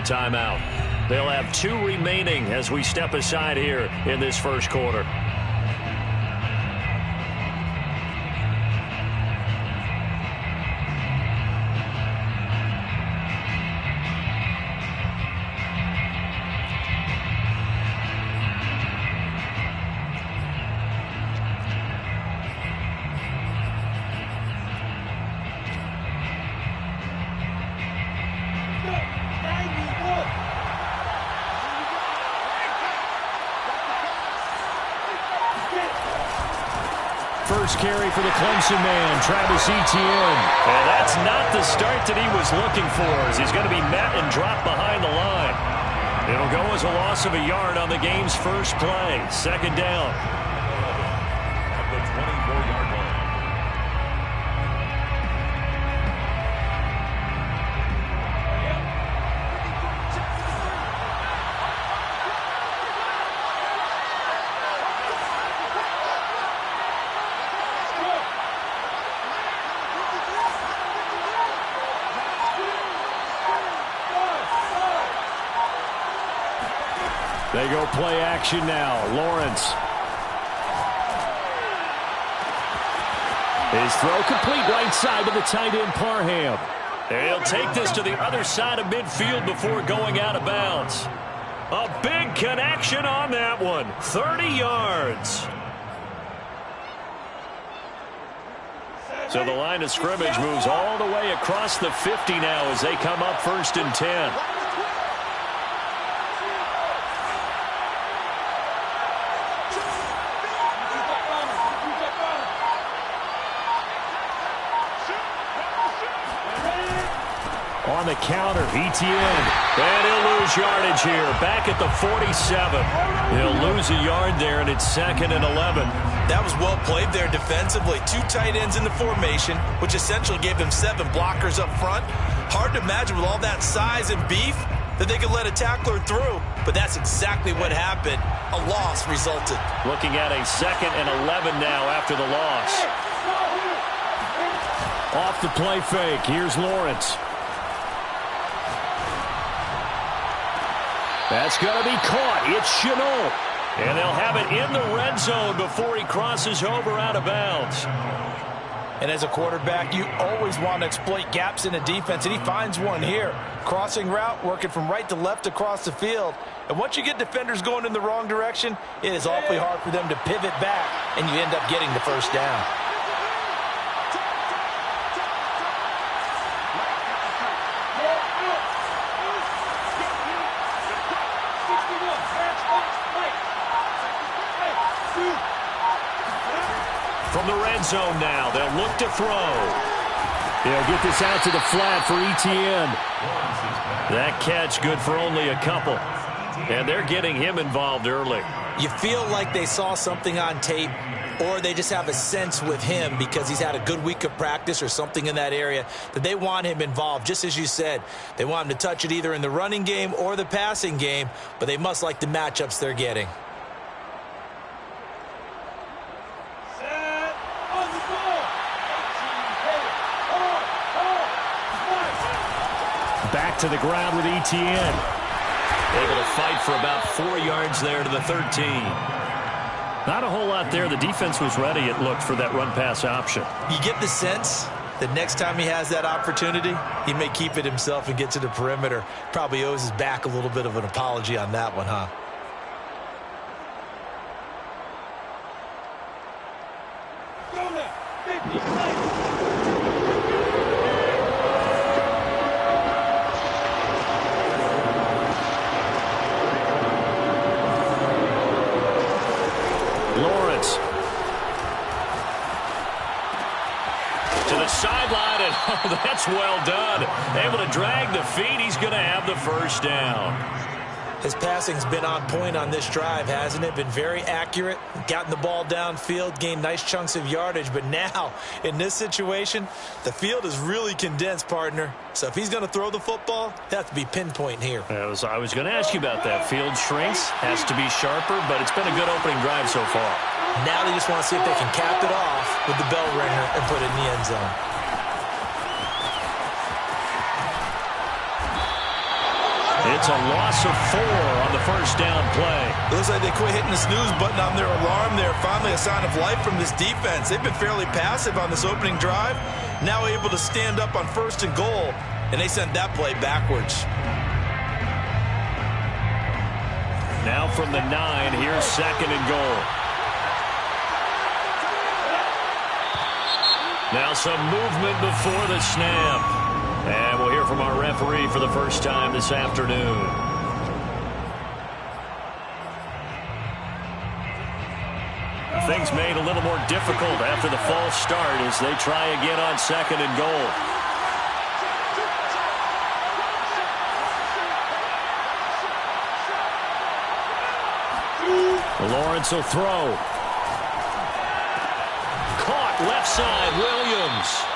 a timeout. They'll have 2 remaining as we step aside here in this first quarter. First carry for the Clemson man, Travis Etienne. And that's not the start that he was looking for, as he's going to be met and dropped behind the line. It'll go as a loss of a yard on the game's first play. Second down. At the 24-yard line. They go play action now. Lawrence. His throw complete right side to the tight end, Parham. He'll take this to the other side of midfield before going out of bounds. A big connection on that one. 30 yards. So the line of scrimmage moves all the way across the 50 now as they come up 1st and 10. On the counter, Etienne. And he'll lose yardage here, back at the 47. He'll lose a yard there, and it's 2nd and 11. That was well played there defensively. 2 tight ends in the formation, which essentially gave them 7 blockers up front. Hard to imagine with all that size and beef that they could let a tackler through. But that's exactly what happened. A loss resulted. Looking at a 2nd and 11 now after the loss. Off the play fake, here's Lawrence. That's going to be caught. It's Shenault. And they'll have it in the red zone before he crosses over out of bounds. And as a quarterback, you always want to exploit gaps in a defense, and he finds one here. Crossing route, working from right to left across the field. And once you get defenders going in the wrong direction, it is awfully hard for them to pivot back, and you end up getting the first down. From the red zone now, they'll look to throw. They'll get this out to the flat for Etienne. That catch good for only a couple. And they're getting him involved early. You feel like they saw something on tape, or they just have a sense with him because he's had a good week of practice or something in that area that they want him involved. Just as you said, they want him to touch it either in the running game or the passing game, but they must like the matchups they're getting. Back to the ground with Etienne. Able to fight for about 4 yards there to the 13. Not a whole lot there. The defense was ready, it looked, for that run-pass option. You get the sense that next time he has that opportunity, he may keep it himself and get to the perimeter. Probably owes his back a little bit of an apology on that one, huh? Lawrence. To the sideline, and oh, that's well done. Able to drag the feet. He's going to have the first down. His passing's been on point on this drive, hasn't it? Been very accurate, gotten the ball downfield, gained nice chunks of yardage. But now, in this situation, the field is really condensed, partner. So if he's going to throw the football, it has to be pinpoint here. I was going to ask you about that. Field shrinks, has to be sharper, but it's been a good opening drive so far. Now they just want to see if they can cap it off with the bell ringer and put it in the end zone. It's a loss of 4 on the first down play. It looks like they quit hitting the snooze button on their alarm there. Finally a sign of life from this defense. They've been fairly passive on this opening drive. Now able to stand up on 1st and goal, and they sent that play backwards. Now from the 9, here's 2nd and goal. Now some movement before the snap. And we'll hear from our referee for the first time this afternoon. Things made a little more difficult after the false start as they try again on 2nd and goal. Lawrence will throw. Caught left side, Williams.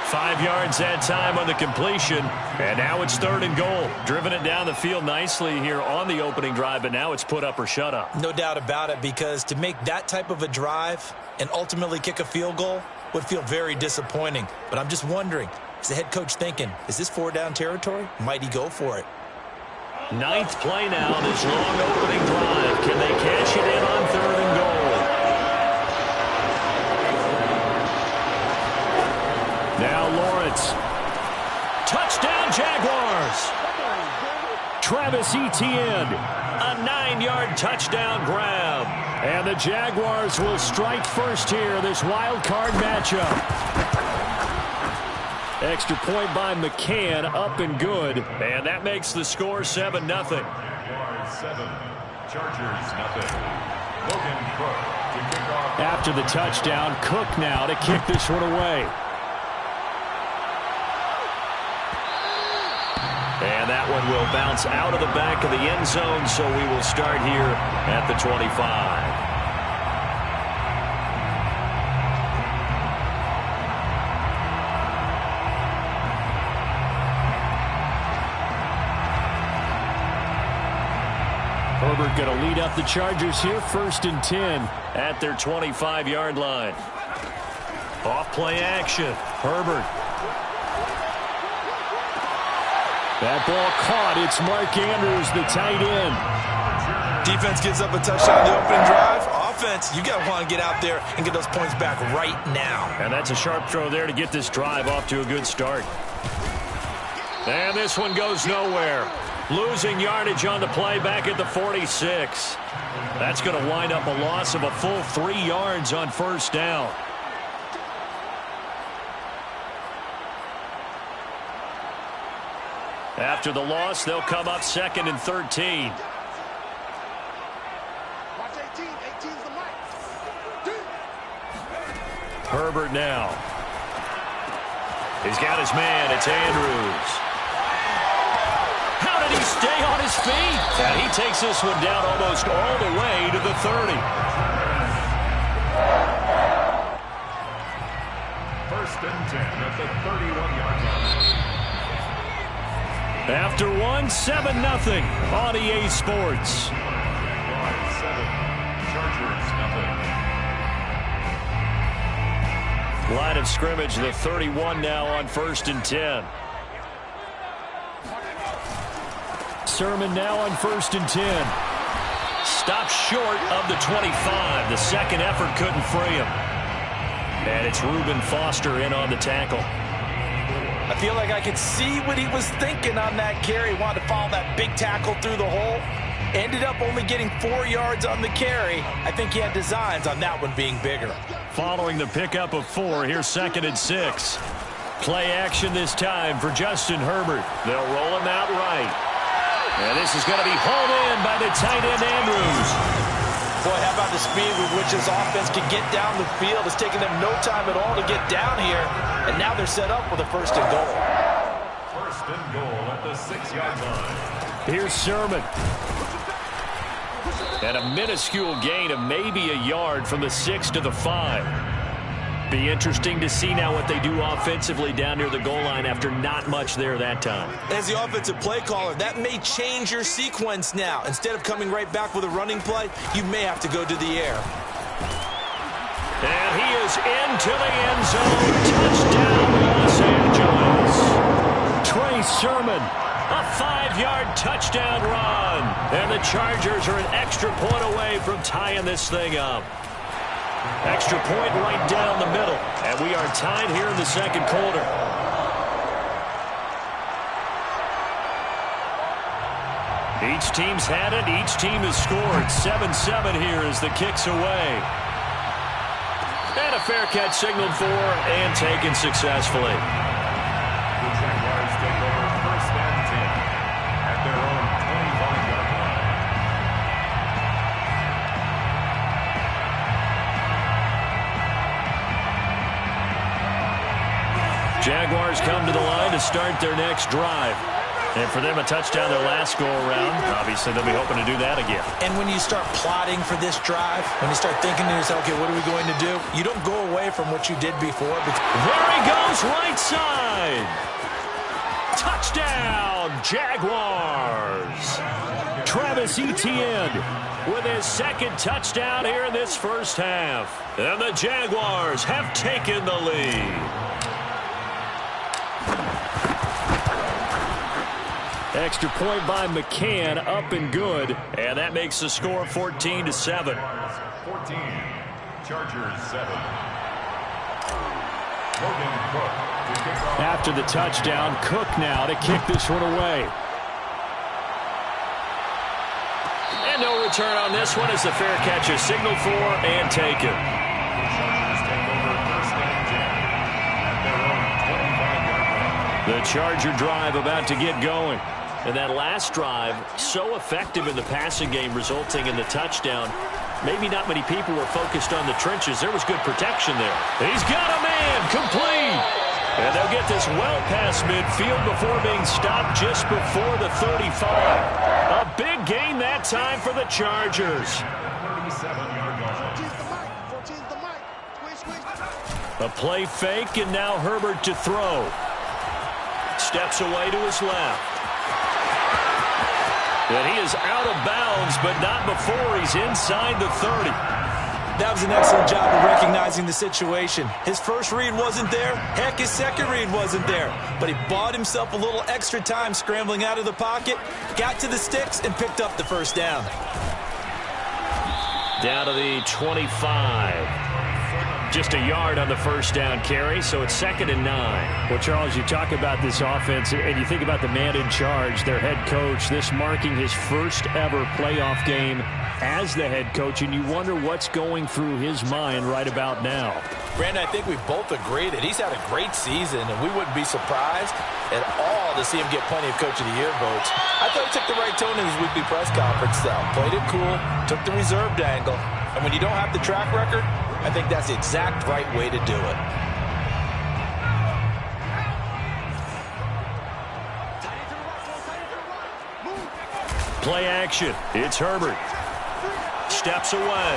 5 yards that time on the completion, and now it's 3rd and goal. Driven it down the field nicely here on the opening drive, but now it's put up or shut up. No doubt about it, because to make that type of a drive and ultimately kick a field goal would feel very disappointing. But I'm just wondering, is the head coach thinking, is this 4-down territory? Might he go for it? 9th play now, this long opening drive. Can they cash it in on 3rd and goal? Now Lawrence. Touchdown Jaguars. Travis Etienne. A 9-yard touchdown grab. And the Jaguars will strike first here, this wild card matchup. Extra point by McCann, up and good. And that makes the score 7-0. Jaguars 7, Chargers 0. Logan Cook to kick off. After the touchdown, Cook now to kick this one away. And that one will bounce out of the back of the end zone, so we will start here at the 25. Herbert going to lead up the Chargers here, 1st and 10 at their 25-yard line. Off play action. Herbert. That ball caught. It's Mark Andrews, the tight end. Defense gives up a touchdown on the opening drive. Offense, you got to want to get out there and get those points back right now. And that's a sharp throw there to get this drive off to a good start. And this one goes nowhere. Losing yardage on the play back at the 46. That's going to wind up a loss of a full 3 yards on 1st down. After the loss, they'll come up 2nd and 13. Herbert now. He's got his man. It's Andrews. How did he stay on his feet? And he takes this one down almost all the way to the 30. 1st and 10 at the 31-yard line. After one, 7-0 on EA Sports. Jaguars 7, Chargers 0. Line of scrimmage, the 31 now on 1st and 10. Sermon now on 1st and 10. Stopped short of the 25. The second effort couldn't free him. And it's Reuben Foster in on the tackle. I feel like I could see what he was thinking on that carry. Wanted to follow that big tackle through the hole. Ended up only getting 4 yards on the carry. I think he had designs on that one being bigger. Following the pickup of 4, here's 2nd and 6. Play action this time for Justin Herbert. They'll roll him out right. And this is going to be hauled in by the tight end Andrews. Boy, how about the speed with which this offense can get down the field? It's taken them no time at all to get down here. And now they're set up with a 1st and goal. 1st and goal at the 6-yard line. Here's Sermon. And a minuscule gain of maybe a yard from the 6 to the 5. Be interesting to see now what they do offensively down near the goal line after not much there that time. As the offensive play caller, that may change your sequence now. Instead of coming right back with a running play, you may have to go to the air. And he is into the end zone. Touchdown, Los Angeles. Trey Sermon A 5-yard touchdown run. And the Chargers are an extra point away from tying this thing up. Extra point right down the middle. And we are tied here in the second quarter. Each team's had it. Each team has scored. 7-7 here as the kick's away. And a fair catch signaled for and taken successfully. The Jaguars take over first and 10 at their own 25-yard line. Jaguars come to the line to start their next drive. And for them, a touchdown their last go-around. Obviously, they'll be hoping to do that again. And when you start plotting for this drive, when you start thinking to yourself, okay, what are we going to do? You don't go away from what you did before. There he goes, right side. Touchdown, Jaguars. Travis Etienne with his second touchdown here in this first half. And the Jaguars have taken the lead. Extra point by McCann, up and good. And that makes the score 14-7. 14, Chargers 7. Logan Cook to kick off. After the touchdown, Cook now to kick this one away. And no return on this one as the fair catch is signaled for and taken. The Chargers take over first and 10 at their own 25-yard line. The Charger drive about to get going. And that last drive, so effective in the passing game, resulting in the touchdown. Maybe not many people were focused on the trenches. There was good protection there. He's got a man, complete. And they'll get this well past midfield before being stopped just before the 35. A big gain that time for the Chargers. 37-yard line. A play fake, and now Herbert to throw. Steps away to his left. And he is out of bounds, but not before he's inside the 30. That was an excellent job of recognizing the situation. His first read wasn't there. Heck, his second read wasn't there. But he bought himself a little extra time scrambling out of the pocket, got to the sticks, and picked up the first down. Down to the 25. Just a yard on the first down carry, so it's 2nd and 9. Well, Charles, you talk about this offense, and you think about the man in charge, their head coach, this marking his first ever playoff game as the head coach, and you wonder what's going through his mind right about now. Brandon, I think we both agree that he's had a great season, and we wouldn't be surprised at all to see him get plenty of Coach of the Year votes. I thought he took the right tone in his weekly press conference, though. Played it cool, took the reserved angle, and when you don't have the track record, I think that's the exact right way to do it. Play action. It's Herbert. Steps away.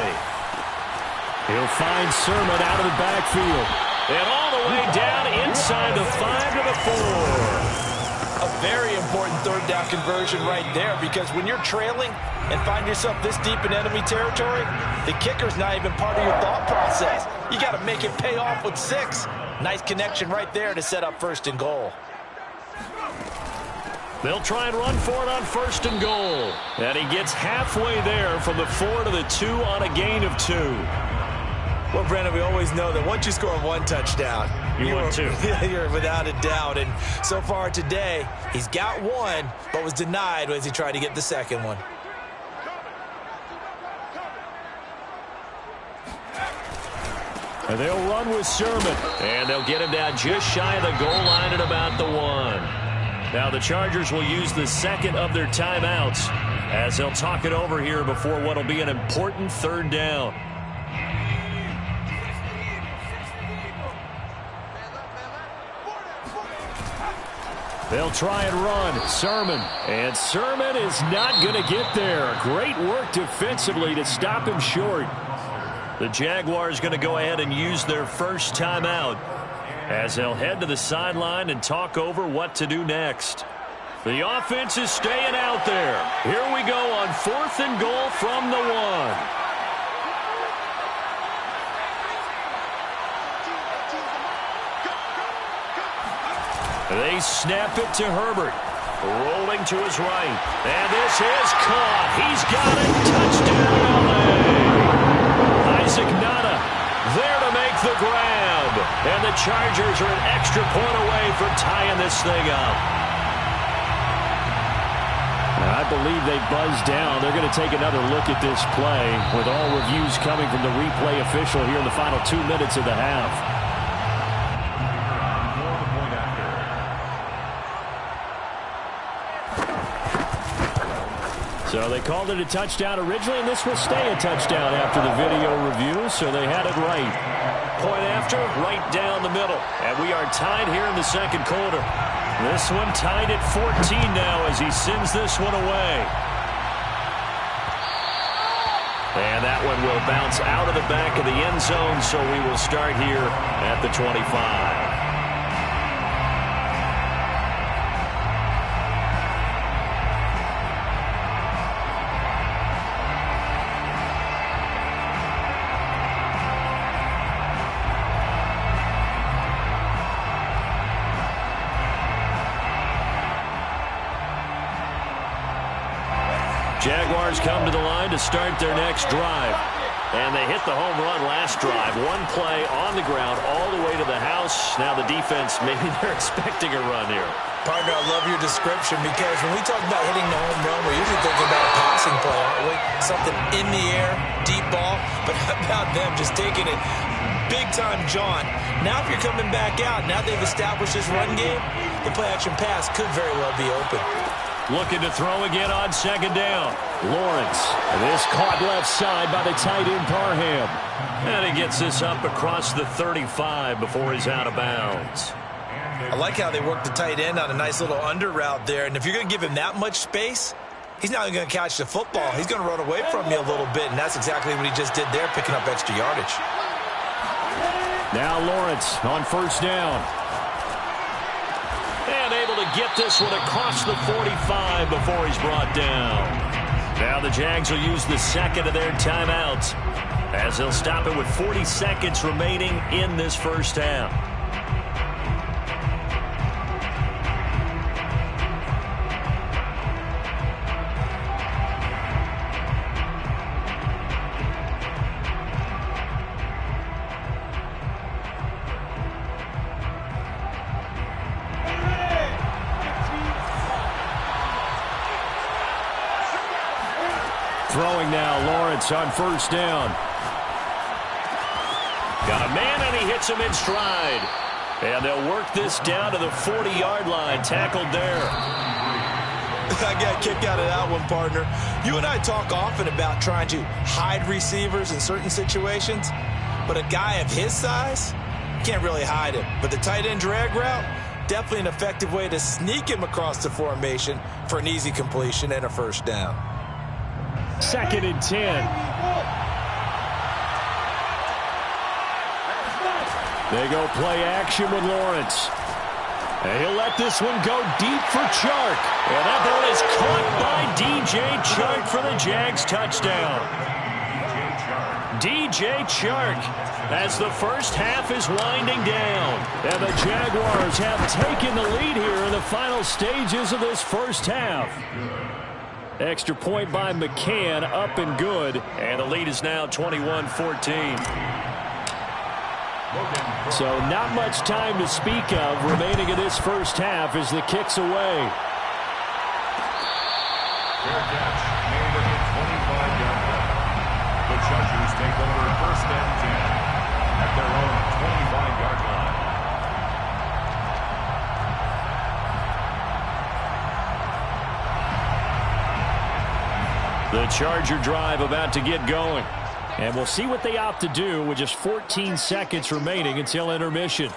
He'll find Sermon out of the backfield. And all the way down inside the 5 to the 4. A very important third down conversion right there, because when you're trailing and find yourself this deep in enemy territory, the kicker's not even part of your thought process. You got to make it pay off with 6. Nice connection right there to set up 1st and goal. They'll try and run for it on 1st and goal. And he gets halfway there from the 4 to the 2 on a gain of 2. Well, Brandon, we always know that once you score 1 touchdown, you want 2. You're without a doubt. And so far today, he's got 1, but was denied as he tried to get the second one. And they'll run with Sermon. And they'll get him down just shy of the goal line at about the 1. Now the Chargers will use the second of their timeouts as they'll talk it over here before what will be an important 3rd down. They'll try and run. Sermon. And Sermon is not going to get there. Great work defensively to stop him short. The Jaguars going to go ahead and use their first timeout as they'll head to the sideline and talk over what to do next. The offense is staying out there. Here we go on 4th and goal from the 1. They snap it to Herbert. Rolling to his right. And this is caught. He's got it. Touchdown, LA. Isaac Nada there to make the grab. And the Chargers are an extra point away from tying this thing up. I believe they buzzed down. They're going to take another look at this play with all reviews coming from the replay official here in the final 2 minutes of the half. So they called it a touchdown originally, and this will stay a touchdown after the video review, so they had it right. Point after, right down the middle. And we are tied here in the second quarter. This one tied at 14 now as he sends this one away. And that one will bounce out of the back of the end zone, so we will start here at the 25. Jaguars come to the line to start their next drive. And they hit the home run last drive. One play on the ground all the way to the house. Now the defense, maybe they're expecting a run here. Partner, I love your description because when we talk about hitting the home run, we're usually thinking about a passing play, aren't we? Something in the air, deep ball. But how about them just taking it big-time jaunt? Now if you're coming back out, now they've established this run game, the play-action pass could very well be open. Looking to throw again on second down. Lawrence. This caught left side by the tight end Parham. And he gets this up across the 35 before he's out of bounds. I like how they work the tight end on a nice little under route there. And if you're going to give him that much space, he's not going to catch the football. He's going to run away from you a little bit, and that's exactly what he just did there, picking up extra yardage. Now Lawrence on first down. And able to get this one across the 45 before he's brought down. Now the Jags will use the second of their timeouts as they'll stop it with 40 seconds remaining in this first half. Throwing now, Lawrence on first down. Got a man, and he hits him in stride. And they'll work this down to the 40-yard line. Tackled there. I got a kick out of that one, partner. You and I talk often about trying to hide receivers in certain situations, but a guy of his size can't really hide him. But the tight end drag route, definitely an effective way to sneak him across the formation for an easy completion and a first down. 2nd and 10. They go play action with Lawrence. And he'll let this one go deep for Chark. And that ball is caught by D.J. Chark for the Jags touchdown. D.J. Chark as the first half is winding down. And the Jaguars have taken the lead here in the final stages of this first half. Extra point by McCann, up and good. And the lead is now 21-14. So not much time to speak of remaining in this first half as the kick's away. Fair catch made at the 25-yard line. The Chargers take over first and 10 at their own 25-yard line. The Charger drive about to get going. And we'll see what they opt to do with just 14 seconds remaining until intermission.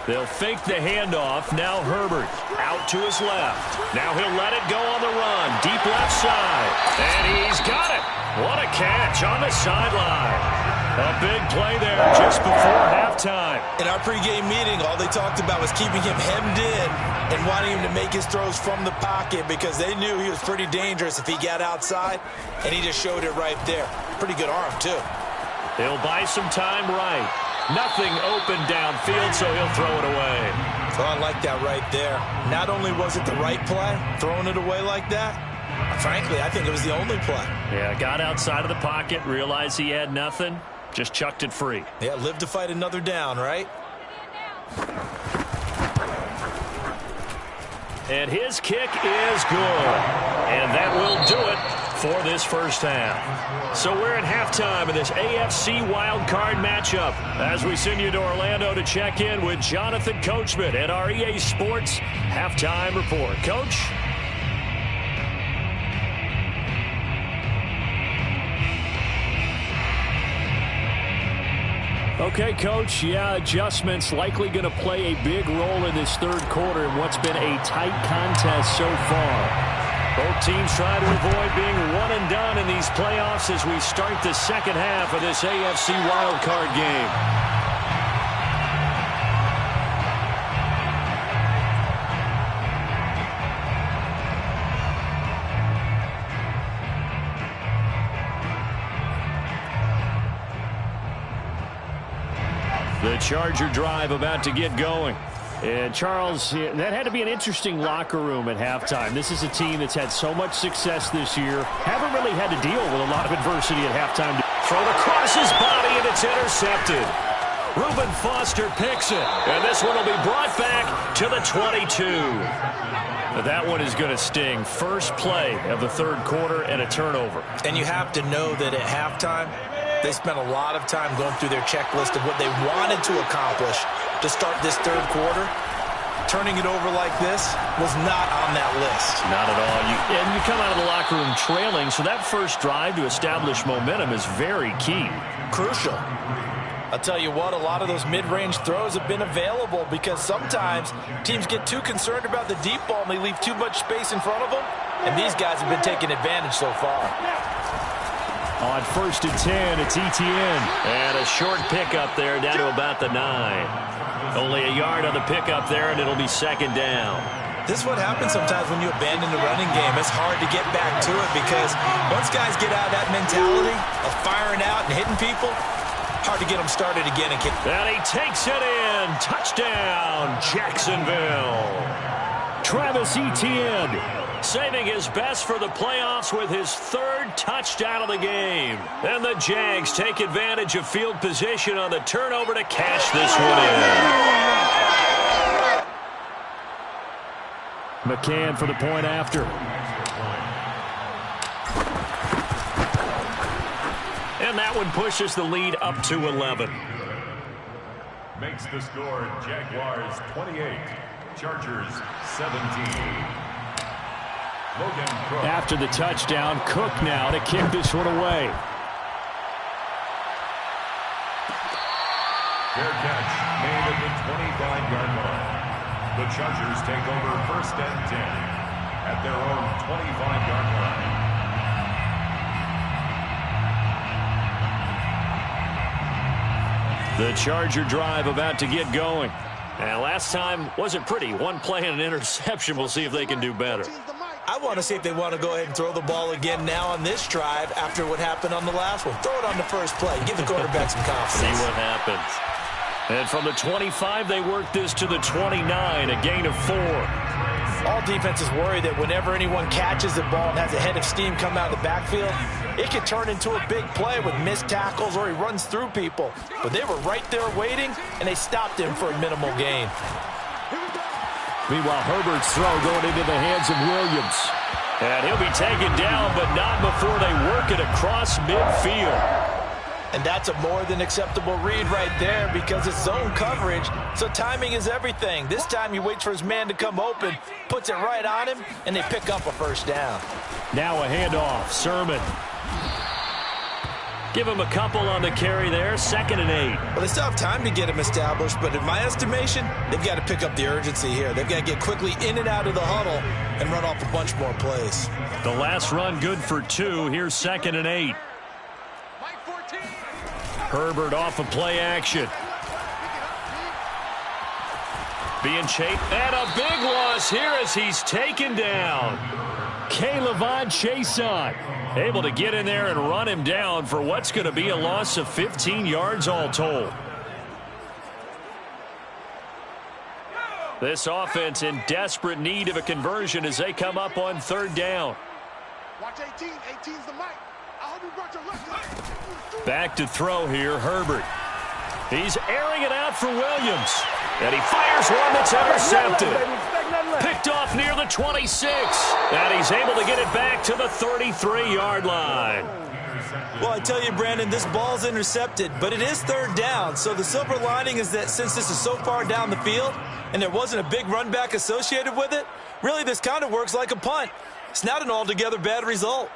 They'll fake the handoff. Now Herbert out to his left. Now he'll let it go on the run. Deep left side. And he's got it. What a catch on the sideline. A big play there just before halftime. In our pregame meeting, all they talked about was keeping him hemmed in and wanting him to make his throws from the pocket because they knew he was pretty dangerous if he got outside, and he just showed it right there. Pretty good arm, too. He'll buy some time right. Nothing open downfield, so he'll throw it away. Oh, I like that right there. Not only was it the right play, throwing it away like that, frankly, I think it was the only play. Yeah, got outside of the pocket, realized he had nothing, just chucked it free. Yeah, live to fight another down, right? And his kick is good. And that will do it for this first half. So we're at halftime in this AFC wildcard matchup as we send you to Orlando to check in with Jonathan Coachman at our EA Sports Halftime Report. Coach? Okay, Coach, yeah, adjustments likely going to play a big role in this third quarter in what's been a tight contest so far. Both teams try to avoid being one and done in these playoffs as we start the second half of this AFC wildcard game. The Charger drive about to get going. And, Charles, that had to be an interesting locker room at halftime. This is a team that's had so much success this year. Haven't really had to deal with a lot of adversity at halftime. Thrown across his body, and it's intercepted. Reuben Foster picks it. And this one will be brought back to the 22. That one is going to sting. First play of the third quarter and a turnover. And you have to know that at halftime, they spent a lot of time going through their checklist of what they wanted to accomplish to start this third quarter. Turning it over like this was not on that list. Not at all. And you come out of the locker room trailing, so that first drive to establish momentum is very key. Crucial. I'll tell you what, a lot of those mid-range throws have been available because sometimes teams get too concerned about the deep ball and they leave too much space in front of them, and these guys have been taking advantage so far. On 1st and 10, it's Etienne. And a short pickup there down to about the 9. Only a yard on the pickup there, and it'll be second down. This is what happens sometimes when you abandon the running game. It's hard to get back to it because once guys get out of that mentality of firing out and hitting people, hard to get them started again. And he takes it in. Touchdown, Jacksonville. Travis Etienne. Saving his best for the playoffs with his third touchdown of the game. And the Jags take advantage of field position on the turnover to cash this one in. McCann for the point after. And that one pushes the lead up to 11. Makes the score Jaguars 28, Chargers 17. After the touchdown, Cook now to kick this one away. Fair catch made at the 25-yard line. The Chargers take over 1st and 10 at their own 25-yard The line. Charger drive about to get going. And last time wasn't pretty. One play and an interception. We'll see if they can do better. I want to see if they want to go ahead and throw the ball again now on this drive after what happened on the last one. Throw it on the first play. Give the quarterback some confidence. See what happens. And from the 25, they work this to the 29, a gain of 4. All defenses worry that whenever anyone catches the ball and has a head of steam come out of the backfield, it could turn into a big play with missed tackles or he runs through people. But they were right there waiting, and they stopped him for a minimal gain. Meanwhile, Herbert's throw going into the hands of Williams. And he'll be taken down, but not before they work it across midfield. And that's a more than acceptable read right there because it's zone coverage, so timing is everything. This time he waits for his man to come open, puts it right on him, and they pick up a first down. Now a handoff. Sermon. Give him a couple on the carry there, 2nd and 8. Well, they still have time to get him established, but in my estimation, they've got to pick up the urgency here. They've got to get quickly in and out of the huddle and run off a bunch more plays. The last run good for 2. Here's 2nd and 8. Herbert off of play action. Being chased, and a big loss here as he's taken down. K'Lavon Chaisson able to get in there and run him down for what's going to be a loss of 15 yards all told. This offense in desperate need of a conversion as they come up on third down. Watch 18. 18's the mic. I hope you brought your left. Back to throw here, Herbert. He's airing it out for Williams. And he fires one that's intercepted. Picked off near the 26. And he's able to get it back to the 33-yard line. Well, I tell you, Brandon, this ball's intercepted, but it is third down. So the silver lining is that since this is so far down the field and there wasn't a big run back associated with it, really this kind of works like a punt. It's not an altogether bad result.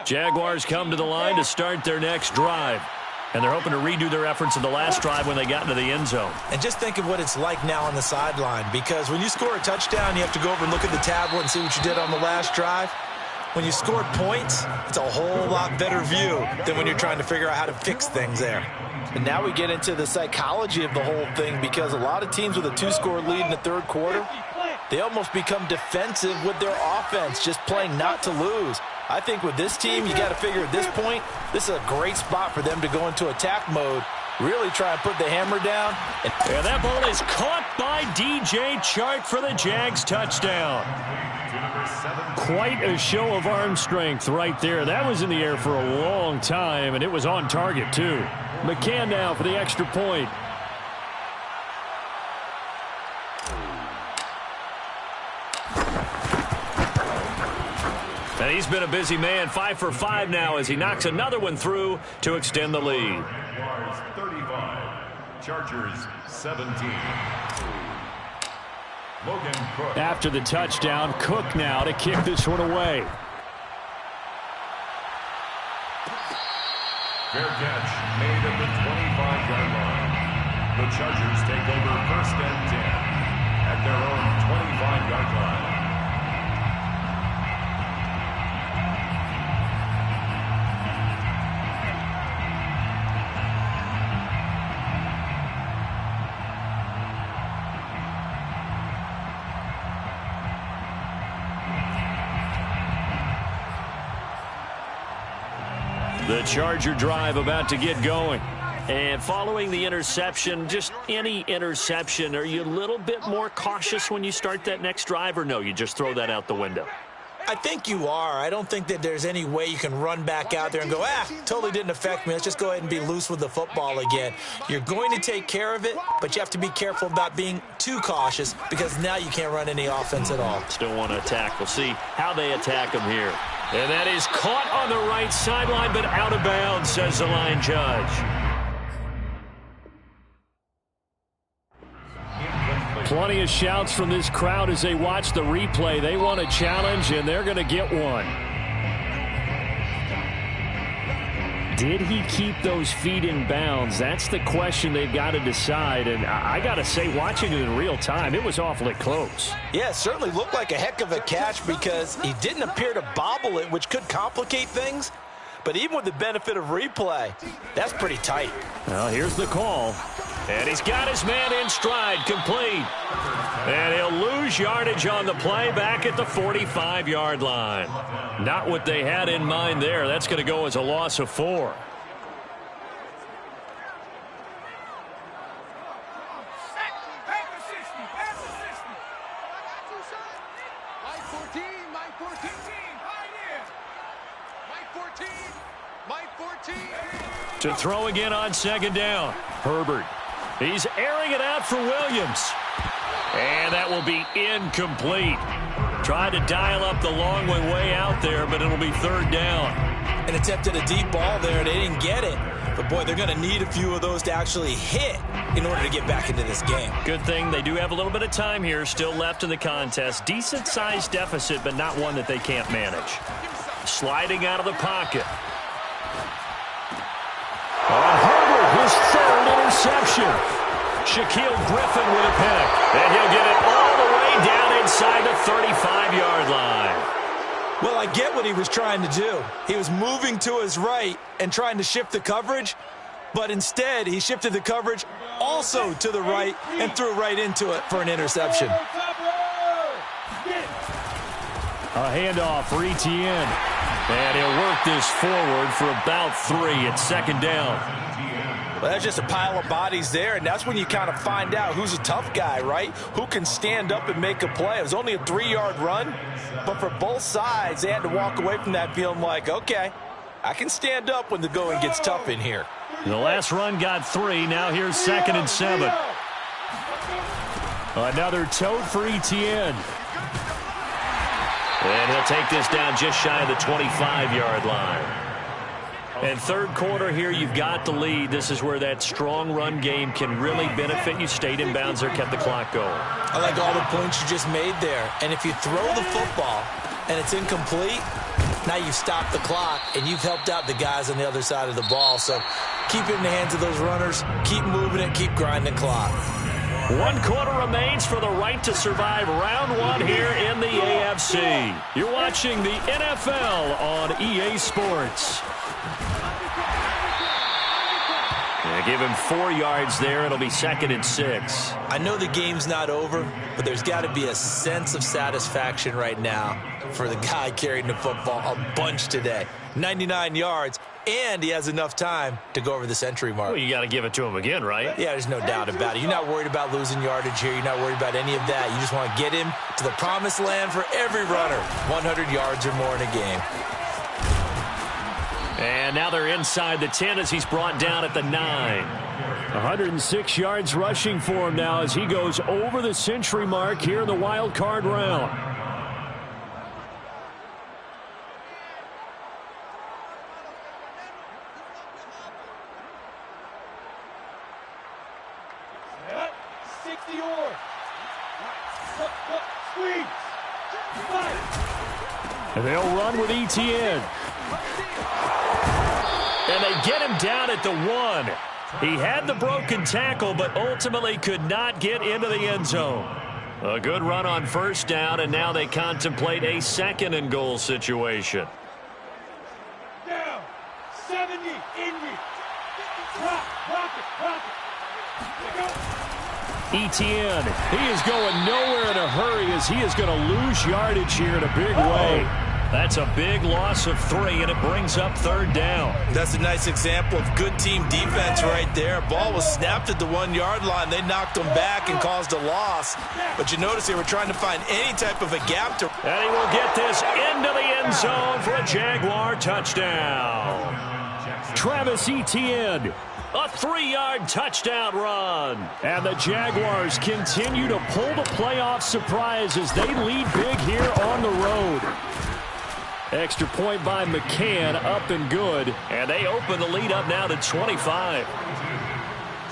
Jaguars come to the line to start their next drive. And they're hoping to redo their efforts in the last drive when they got into the end zone. And just think of what it's like now on the sideline, because when you score a touchdown, you have to go over and look at the tablet and see what you did on the last drive. When you scored points, it's a whole lot better view than when you're trying to figure out how to fix things there. And now we get into the psychology of the whole thing, because a lot of teams with a 2-score lead in the third quarter, they almost become defensive with their offense, just playing not to lose. I think with this team, you got to figure at this point, this is a great spot for them to go into attack mode, really try and put the hammer down. And that ball is caught by DJ Chark for the Jags touchdown. Quite a show of arm strength right there. That was in the air for a long time, and it was on target too. McCann now for the extra point. And he's been a busy man, 5 for 5 now as he knocks another one through to extend the lead. 35, Chargers 17. Logan Cook. After the touchdown, Cook now to kick this one away. Fair catch made at the 25-yard line. The Chargers take over 1st and 10 at their own 25-yard line. The Charger drive about to get going. And following the interception, just any interception, are you a little bit more cautious when you start that next drive, or no, you just throw that out the window? I think you are. I don't think that there's any way you can run back out there and go, totally didn't affect me. Let's just go ahead and be loose with the football again. You're going to take care of it, but you have to be careful about being too cautious, because now you can't run any offense at all. Still want to attack. We'll see how they attack him here. And that is caught on the right sideline, but out of bounds, says the line judge. Plenty of shouts from this crowd as they watch the replay. They want a challenge, and they're going to get one. Did he keep those feet in bounds? That's the question they've got to decide. And I got to say, watching it in real time, it was awfully close. Yeah, it certainly looked like a heck of a catch, because he didn't appear to bobble it, which could complicate things. But even with the benefit of replay, that's pretty tight. Well, here's the call. And he's got his man in stride, complete. And he'll lose yardage on the play back at the 45-yard line. Not what they had in mind there. That's going to go as a loss of 4. To throw again on 2nd down. Herbert. He's airing it out for Williams. And that will be incomplete. Tried to dial up the long one way out there, but it'll be 3rd down. And attempted a deep ball there. They didn't get it. But, boy, they're going to need a few of those to actually hit in order to get back into this game. Good thing they do have a little bit of time here still left in the contest. Decent-sized deficit, but not one that they can't manage. Sliding out of the pocket. On Herbert, his 3rd interception. Shaquill Griffin with a pick. And he'll get it all the way gain down inside the 35-yard line. Well, I get what he was trying to do. He was moving to his right and trying to shift the coverage, but instead he shifted the coverage also to the right and threw right into it for an interception. A handoff for Etienne. And he'll work this forward for about 3 at second down. Well, that's just a pile of bodies there, and that's when you kind of find out who's a tough guy, right? Who can stand up and make a play. It was only a 3-yard run, but for both sides, they had to walk away from that feeling like, okay, I can stand up when the going gets tough in here. The last run got 3. Now here's 2nd and 7. Another tote for Etienne. And he'll take this down just shy of the 25-yard line. And third quarter here, you've got the lead. This is where that strong run game can really benefit you. Stayed in bounds there, kept the clock going. I like all the points you just made there. And if you throw the football and it's incomplete, now you've stopped the clock and you've helped out the guys on the other side of the ball. So keep it in the hands of those runners. Keep moving it. Keep grinding clock. 1 quarter remains for the right to survive round 1 here in the AFC. You're watching the NFL on EA Sports. Give him 4 yards there. It'll be 2nd and 6. I know the game's not over, but there's got to be a sense of satisfaction right now for the guy carrying the football a bunch today. 99 yards, and he has enough time to go over the century mark. Well, you got to give it to him again, right? Yeah, there's no doubt about it. You're not worried about losing yardage here. You're not worried about any of that. You just want to get him to the promised land for every runner. 100 yards or more in a game. And now they're inside the 10 as he's brought down at the 9. 106 yards rushing for him now as he goes over the century mark here in the wild card round. And they'll run with Etienne. And they get him down at the 1. He had the broken tackle, but ultimately could not get into the end zone. A good run on first down, and now they contemplate a 2nd and goal situation. Down. 70. Indy. Rock it. Etienne, he is going nowhere in a hurry as he is going to lose yardage here in a big way. That's a big loss of 3, and it brings up 3rd down. That's a nice example of good team defense right there. Ball was snapped at the 1-yard line. They knocked him back and caused a loss. But you notice they were trying to find any type of a gap to... And he will get this into the end zone for a Jaguar touchdown. Travis Etienne. A 3-yard touchdown run. And the Jaguars continue to pull the playoff surprise as they lead big here on the road. Extra point by McCann, up and good. And they open the lead up now to 25.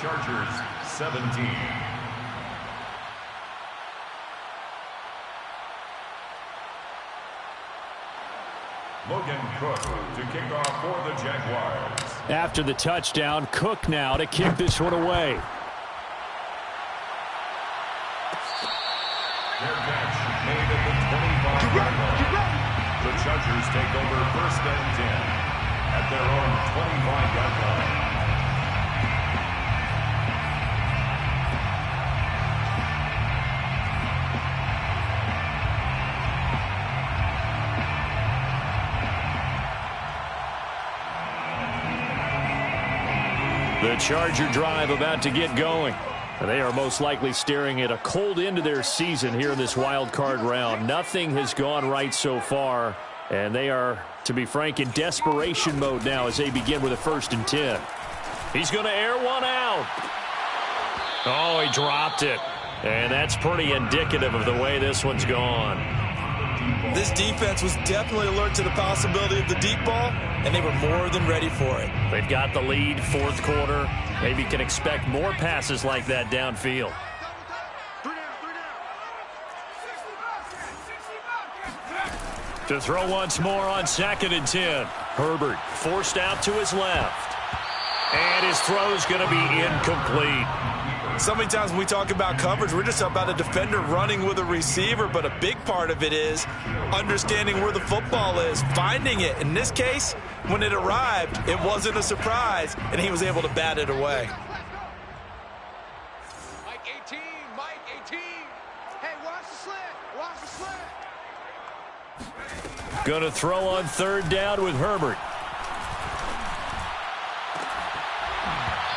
Chargers 17. Logan Cook to kick off for the Jaguars. After the touchdown, Cook now to kick this one away. Their catch made at the 25-yard line. The Chargers take over 1st and 10 at their own 25-yard line. The Charger drive about to get going. They are most likely staring at a cold end to their season here in this wild card round. Nothing has gone right so far, and they are, to be frank, in desperation mode now as they begin with a 1st and 10. He's going to air one out. Oh, he dropped it. And that's pretty indicative of the way this one's gone. This defense was definitely alert to the possibility of the deep ball, and they were more than ready for it. They've got the lead, 4th quarter. Maybe can expect more passes like that downfield. To throw once more on 2nd and 10. Herbert forced out to his left. And his throw's going to be incomplete. So many times when we talk about coverage, we're just talking about a defender running with a receiver, but a big part of it is understanding where the football is, finding it. In this case, when it arrived, it wasn't a surprise, and he was able to bat it away. Mike 18, Mike 18. Hey, watch the slant, watch the slant. Going to throw on third down with Herbert.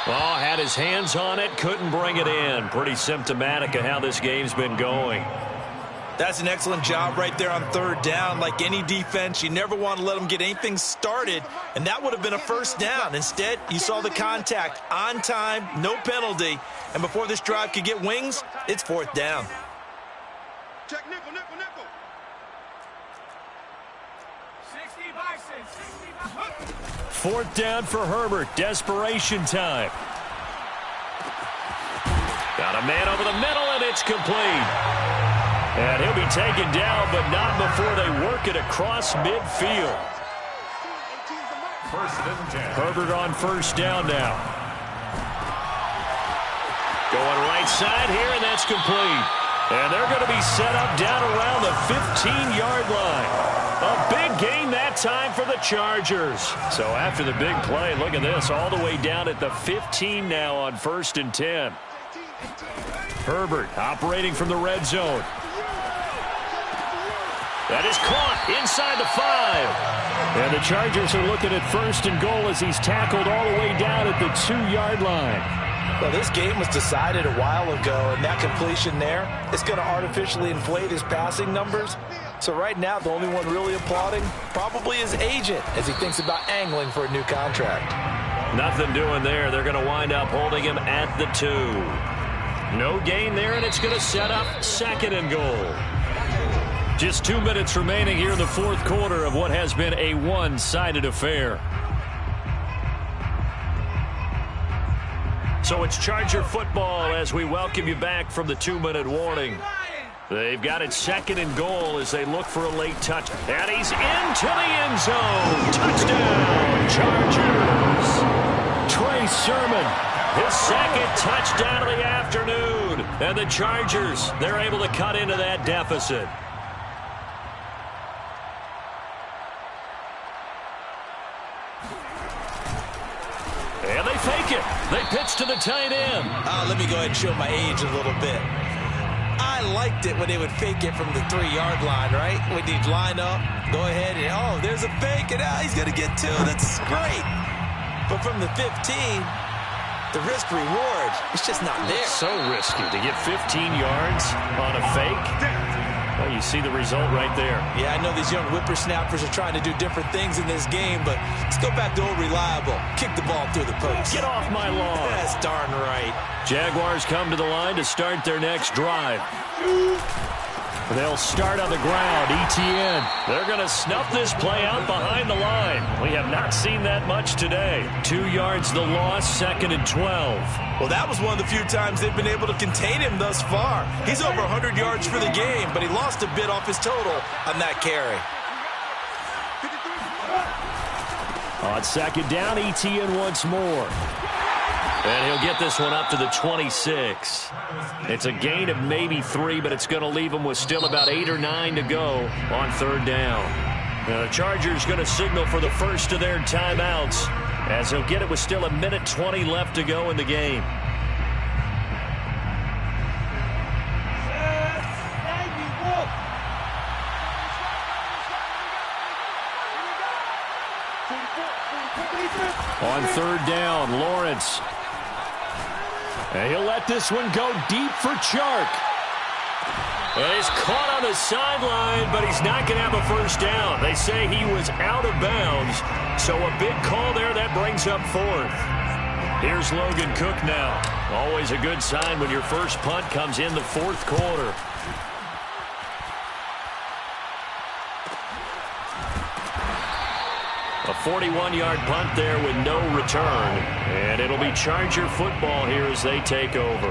Oh, had his hands on it, couldn't bring it in. Pretty symptomatic of how this game's been going. That's an excellent job right there on third down. Like any defense, you never want to let them get anything started, and that would have been a first down. Instead, you saw the contact on time, no penalty, and before this drive could get wings, it's fourth down. Check nickel, nickel, nickel. 60 bison, 60 bison. Fourth down for Herbert. Desperation time. Got a man over the middle, and it's complete. And he'll be taken down, but not before they work it across midfield. First and 10. Herbert on first down now. Going right side here, and that's complete. And they're going to be set up down around the 15-yard line. A big gain that time for the Chargers. So after the big play, look at this, all the way down at the 15 now on first and 10. Herbert operating from the red zone. That is caught inside the 5. And the Chargers are looking at first and goal as he's tackled all the way down at the 2-yard line. Well, this game was decided a while ago, and that completion there is going to artificially inflate his passing numbers. So right now, the only one really applauding probably his agent as he thinks about angling for a new contract. Nothing doing there. They're going to wind up holding him at the 2. No gain there, and it's going to set up second and goal. Just 2 minutes remaining here in the fourth quarter of what has been a one-sided affair. So it's Charger football as we welcome you back from the 2-minute warning. They've got it second and goal as they look for a late touch. And he's into the end zone. Touchdown, Chargers. Trey Sermon. His second touchdown of the afternoon. And the Chargers, they're able to cut into that deficit. And they fake it. They pitch to the tight end. Let me go ahead and show my age a little bit. I liked it when they would fake it from the 3-yard line, right? When you'd line up, go ahead, and oh, there's a fake, and he's going to get 2. That's great. But from the 15, the risk-reward, it's just not there. So risky to get 15 yards on a fake. Well, you see the result right there. Yeah, I know these young whippersnappers are trying to do different things in this game, but let's go back to old reliable. Kick the ball through the post. Get off my lawn. That's darn right. Jaguars come to the line to start their next drive. They'll start on the ground. ETN. They're going to snuff this play out behind the line. We have not seen that much today. 2 yards the loss, second and 12. Well, that was one of the few times they've been able to contain him thus far. He's over 100 yards for the game, but he lost a bit off his total on that carry. On second down, ETN once more. And he'll get this one up to the 26. It's a gain of maybe 3, but it's going to leave him with still about 8 or 9 to go on third down. Now the Chargers going to signal for the first of their timeouts as he'll get it with still 1:20 left to go in the game. On third down, Lawrence. And he'll let this one go deep for Chark. And he's caught on the sideline, but he's not going to have a first down. They say he was out of bounds, so a big call there that brings up fourth. Here's Logan Cook now. Always a good sign when your first punt comes in the fourth quarter. A 41-yard punt there with no return. And it'll be Charger football here as they take over.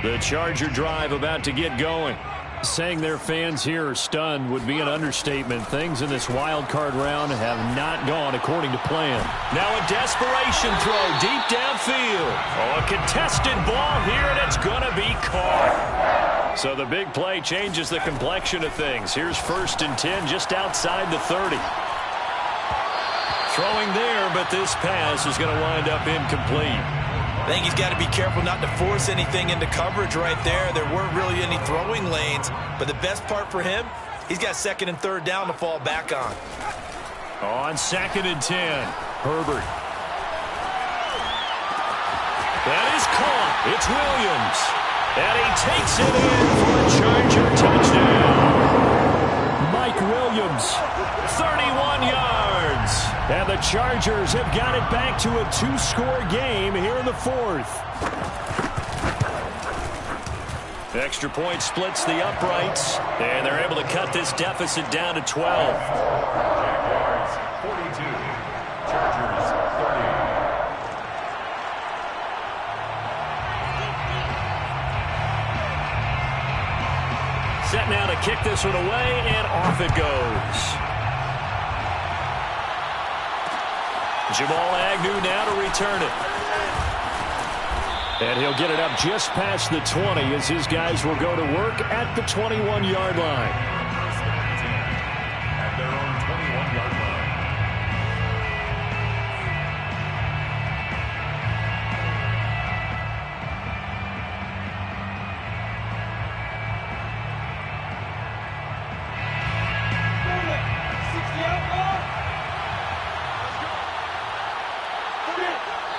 The Charger drive about to get going. Saying their fans here are stunned would be an understatement. Things in this wild card round have not gone according to plan. Now a desperation throw deep downfield. Oh, a contested ball here, and it's going to be caught. So the big play changes the complexion of things. Here's 1st and 10 just outside the 30. Throwing there, but this pass is going to wind up incomplete. I think he's got to be careful not to force anything into coverage right there. There weren't really any throwing lanes, but the best part for him, he's got 2nd and 3rd down to fall back on. On 2nd and 10, Herbert. That is caught. It's Williams. And he takes it in for a Charger touchdown. Mike Williams, 31 yards. and the Chargers have got it back to a 2-score game here in the 4th. Extra point splits the uprights, and they're able to cut this deficit down to 12. Jaguars 42, Chargers 30. Set now to kick this one away, and off it goes. Jamal Agnew now to return it. And he'll get it up just past the 20 as his guys will go to work at the 21-yard line. At their own 21-yard line.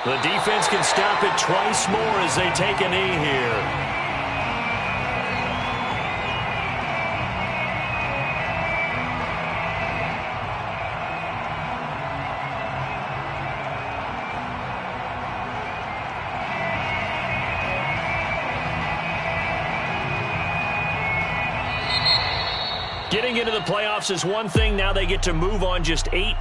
The defense can stop it twice more as they take a knee here. Getting into the playoffs is one thing. Now they get to move on just 8